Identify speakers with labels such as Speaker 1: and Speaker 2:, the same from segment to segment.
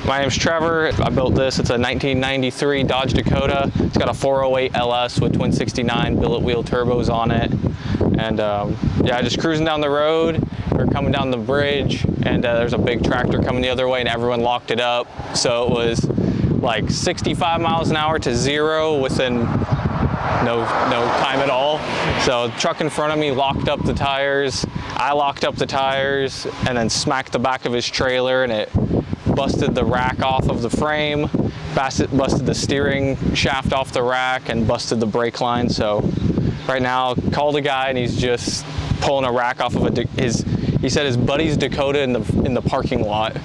Speaker 1: My name's Trevor. I built this. It's a 1993 Dodge Dakota. It's got a 408 LS with twin 69 billet wheel turbos on it. And yeah, just cruising down the road. We're coming down the bridge, and there's a big tractor coming the other way, and everyone locked it up. So it was like 65 miles an hour to 0 within no time at all. So the truck in front of me locked up the tires. I locked up the tires and then smacked the back of his trailer, and it busted the rack off of the frame, busted the steering shaft off the rack, and busted the brake line. So right now, called a guy, and he's just pulling a rack off of he said his buddy's Dakota in the parking lot.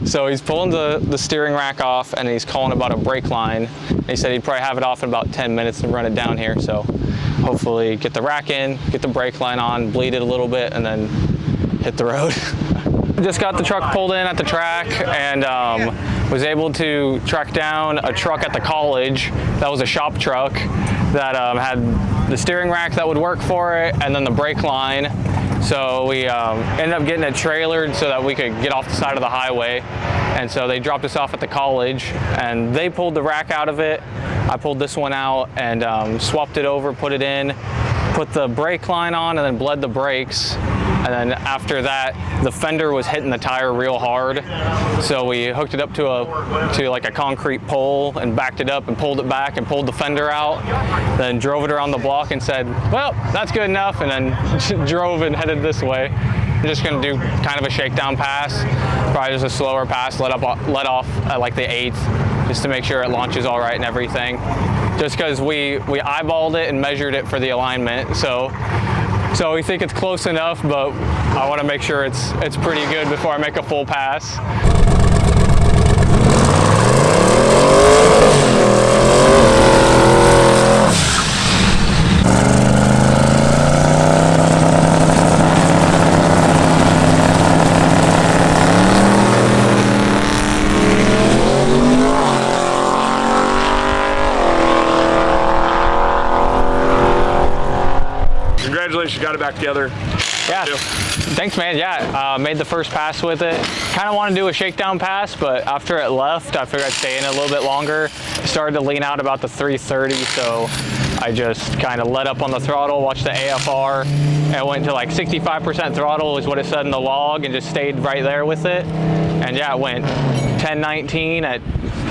Speaker 1: So he's pulling the steering rack off, and he's calling about a brake line. And he said he'd probably have it off in about 10 minutes and run it down here. So hopefully get the rack in, get the brake line on, bleed it a little bit, and then hit the road. Just got the truck pulled in at the track, and was able to track down a truck at the college that was a shop truck that had the steering rack that would work for it, and then the brake line. So we ended up getting it trailered so that we could get off the side of the highway. And so they dropped us off at the college, and they pulled the rack out of it. I pulled this one out and swapped it over, put it in, put the brake line on, and then bled the brakes. And then after that, the fender was hitting the tire real hard. So we hooked it up to like a concrete pole and backed it up and pulled it back and pulled the fender out. Then drove it around the block and said, well, that's good enough. And then drove and headed this way. I'm just gonna do kind of a shakedown pass, probably just a slower pass, let off at like the 8th, just to make sure it launches all right and everything. Just because we eyeballed it and measured it for the alignment. So we think it's close enough, but I want to make sure it's pretty good before I make a full pass.
Speaker 2: Congratulations, got it back together.
Speaker 1: Yeah, thanks, man. Yeah, made the first pass with it. Kind of want to do a shakedown pass, but after it left, I figured I'd stay in a little bit longer. Started to lean out about the 330, so I just kind of let up on the throttle, watched the AFR, and went to like 65% throttle is what it said in the log, and just stayed right there with it. And yeah, it went 1019 at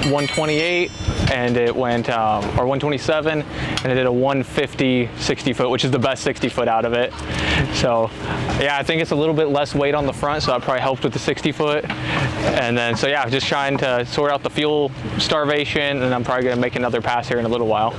Speaker 1: 128, and it went, or 127, and it did a 150 60 foot, which is the best 60 foot out of it. So yeah, I think it's a little bit less weight on the front, so that probably helped with the 60 foot. And then, so yeah, just trying to sort out the fuel starvation, and I'm probably gonna make another pass here in a little while.